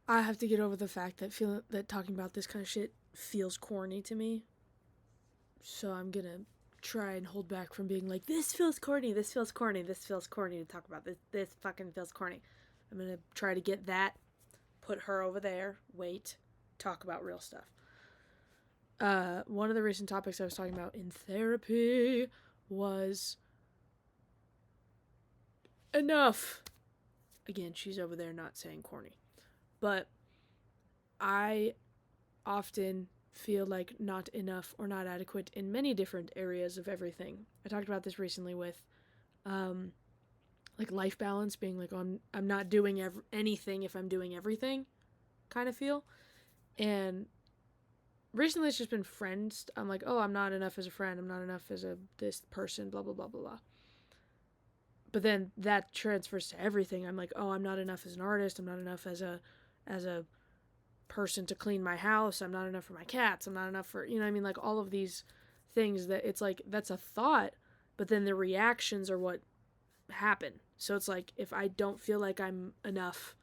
I have to get over the fact that talking about this kind of shit feels corny to me. So I'm gonna try and hold back from being like, this feels corny, this feels corny, this feels corny to talk about this. This fucking feels corny. I'm gonna try to get that, put her over there, wait, talk about real stuff. One of the recent topics I was talking about in therapy was enough. Again, she's over there not saying corny. But I often feel like not enough or not adequate in many different areas of everything. I talked about this recently with like life balance, being like, I'm not doing anything if I'm doing everything kind of feel. And recently it's just been friends. I'm like, oh, I'm not enough as a friend, I'm not enough as this person, blah blah blah blah blah. But then that transfers to everything. I'm like, oh, I'm not enough as an artist, I'm not enough as a person to clean my house, I'm not enough for my cats, I'm not enough for, you know what I mean, like all of these things that it's like that's a thought, but then the reactions are what happen. So it's like if I don't feel like I'm enough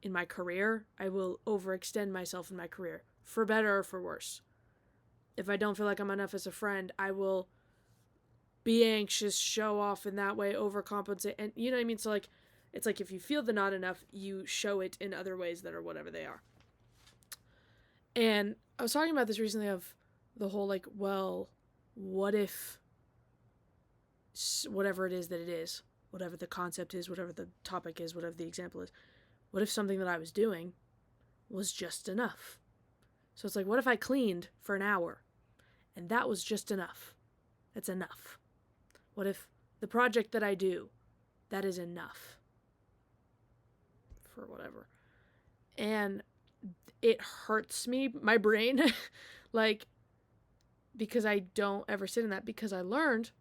in my career, I will overextend myself in my career, for better or for worse. If I don't feel like I'm enough as a friend, I will be anxious, show off in that way, overcompensate, and you know what I mean. So like it's like if you feel the not enough, you show it in other ways that are whatever they are. And I was talking about this recently of the whole like, well, what if whatever it is that it is, whatever the concept is, whatever the topic is, whatever the example is, what if something that I was doing was just enough? So it's like, what if I cleaned for an hour and that was just enough? That's enough. What if the project that I do, that is enough for whatever? And it hurts me, my brain, like, because I don't ever sit in that, because I learned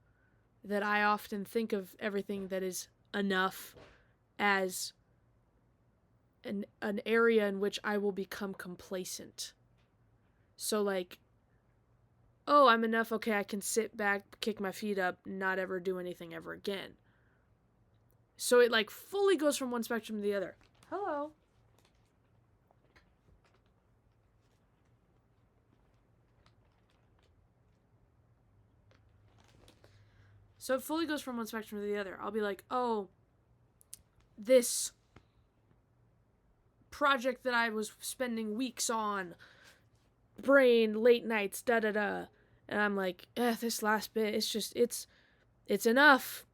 that I often think of everything that is enough as an area in which I will become complacent. So like, oh, I'm enough, okay, I can sit back, kick my feet up, not ever do anything ever again. So it like fully goes from one spectrum to the other. Hello. So it fully goes from one spectrum to the other. I'll be like, oh, this project that I was spending weeks on, brain, late nights, da da da. And I'm like, this last bit, it's enough.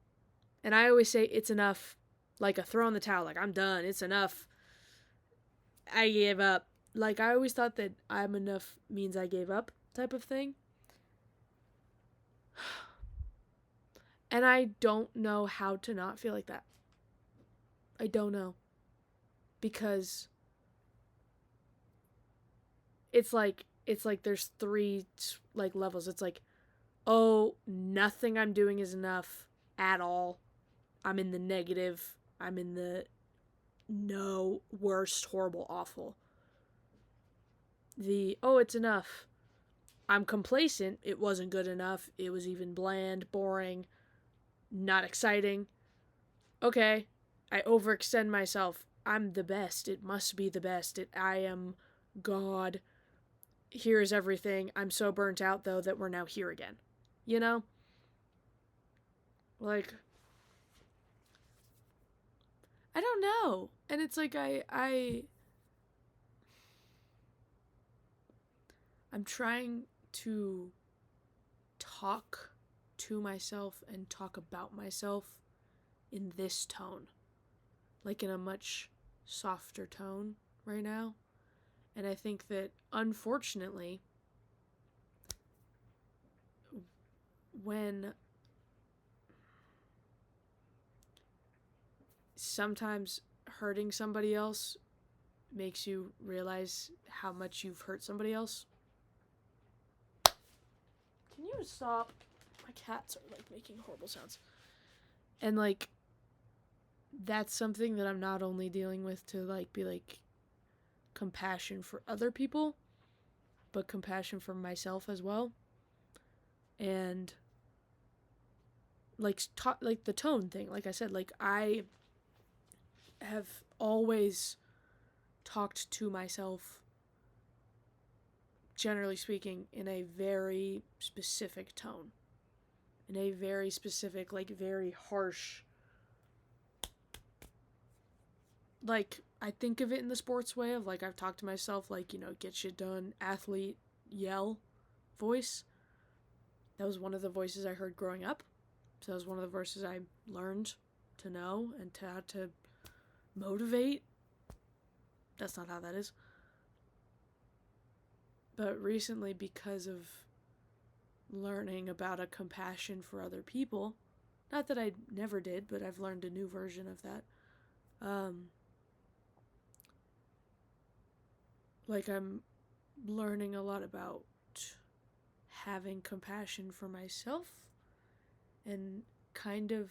And I always say it's enough, like a throw in the towel, like I'm done, it's enough. I gave up. Like I always thought that I'm enough means I gave up type of thing. And I don't know how to not feel like that. I don't know. Because it's like there's three like levels. It's like, oh, nothing I'm doing is enough at all. I'm in the negative. I'm in the no, worst, horrible, awful. The oh, it's enough. I'm complacent. It wasn't good enough. It was even bland, boring, not exciting. Okay, I overextend myself. I'm the best. It must be the best. I am God. Here's everything. I'm so burnt out though that we're now here again. You know? Like I don't know. And it's like I'm trying to talk to myself and talk about myself in this tone. Like in a much softer tone right now. And I think that unfortunately when sometimes hurting somebody else makes you realize how much you've hurt somebody else. Can you stop? My cats are like making horrible sounds. And like that's something that I'm not only dealing with to like be like compassion for other people, but compassion for myself as well. And like like the tone thing, like I said, like I have always talked to myself, generally speaking, in a very specific tone. In a very specific, like, very harsh, like, I think of it in the sports way of, like, I've talked to myself, like, get shit done, athlete, yell, voice. That was one of the voices I heard growing up. So that was one of the voices I learned to know and to how to motivate. That's not how that is. But recently, because of learning about a compassion for other people, not that I never did, but I've learned a new version of that. Like, I'm learning a lot about having compassion for myself and kind of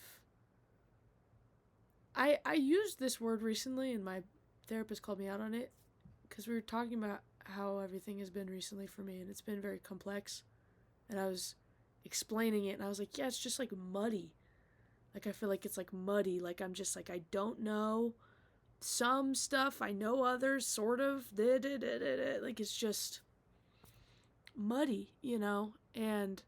I used this word recently and my therapist called me out on it because we were talking about how everything has been recently for me and it's been very complex, and I was explaining it and I was like, yeah, it's just like muddy. Like, I feel like it's like muddy, like I'm just like, I don't know some stuff, I know others sort of, like it's just muddy, and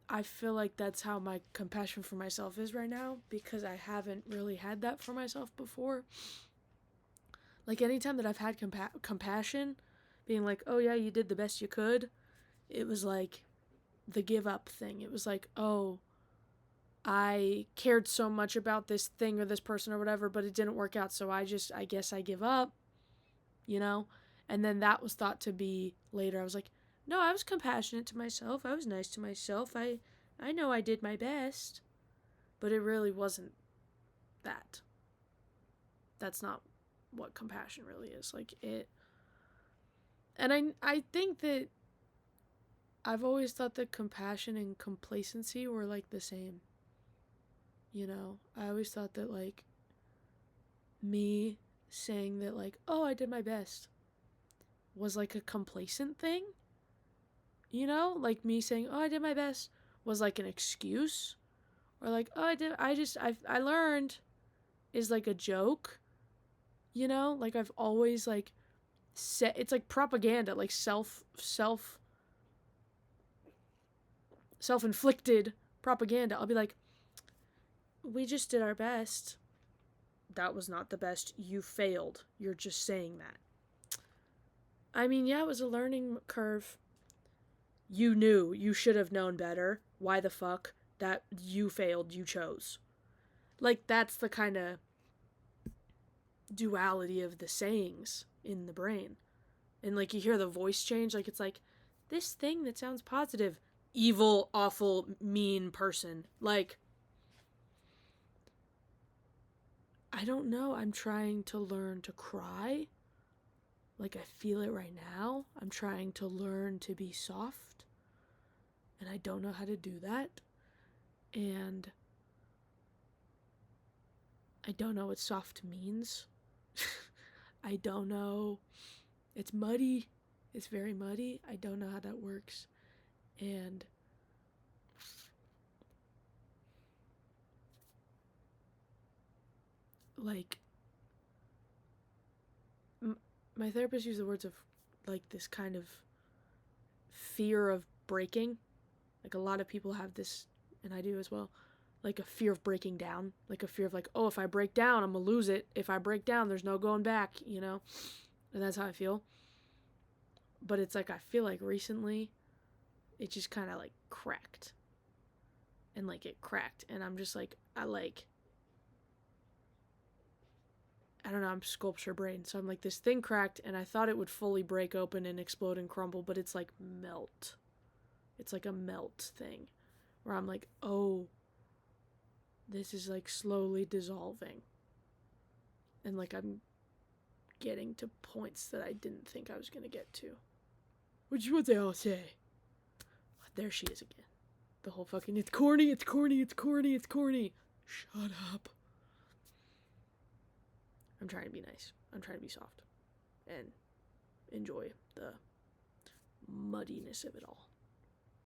I feel like that's how my compassion for myself is right now, because I haven't really had that for myself before. Like, anytime that I've had compassion, being like, oh yeah, you did the best you could, it was like the give up thing. It was like, oh, I cared so much about this thing or this person or whatever, but it didn't work out, so I guess I give up, And then that was thought to be later. I was like, no, I was compassionate to myself. I was nice to myself. I know I did my best. But it really wasn't that. That's not what compassion really is. Like, it... And I think that I've always thought that compassion and complacency were, like, the same. I always thought that, like, me saying that, like, oh, I did my best was, like, a complacent thing. Like, me saying, oh, I did my best was, like, an excuse. Or, like, oh, I learned is, like, a joke. Like, I've always, like, said, it's, like, propaganda, like, self-inflicted propaganda. I'll be like, we just did our best. That was not the best. You failed. You're just saying that. I mean, yeah, it was a learning curve. You knew. You should have known better. Why the fuck? That you failed. You chose. Like, that's the kind of duality of the sayings in the brain. And, like, you hear the voice change. Like, it's like, this thing that sounds positive. Evil, awful, mean person. Like, I don't know. I'm trying to learn to cry. Like, I feel it right now. I'm trying to learn to be soft. And I don't know how to do that. And I don't know what soft means. I don't know. It's muddy. It's very muddy. I don't know how that works. And like, my therapist used the words of, like, this kind of fear of breaking. Like, a lot of people have this, and I do as well, like a fear of breaking down. Like a fear of, like, oh, if I break down, I'm gonna lose it. If I break down, there's no going back, And that's how I feel. But it's like, I feel like recently, it just kind of, like, cracked. And, like, it cracked. And I'm just like, I don't know, I'm sculpture brain. So I'm like, this thing cracked, and I thought it would fully break open and explode and crumble, but it's like melt. It's like a melt thing. Where I'm like, oh, this is, like, slowly dissolving. And, like, I'm getting to points that I didn't think I was going to get to. Which is what they all say. There she is again. The whole fucking, it's corny, it's corny, it's corny, it's corny. Shut up. I'm trying to be nice. I'm trying to be soft. And enjoy the muddiness of it all.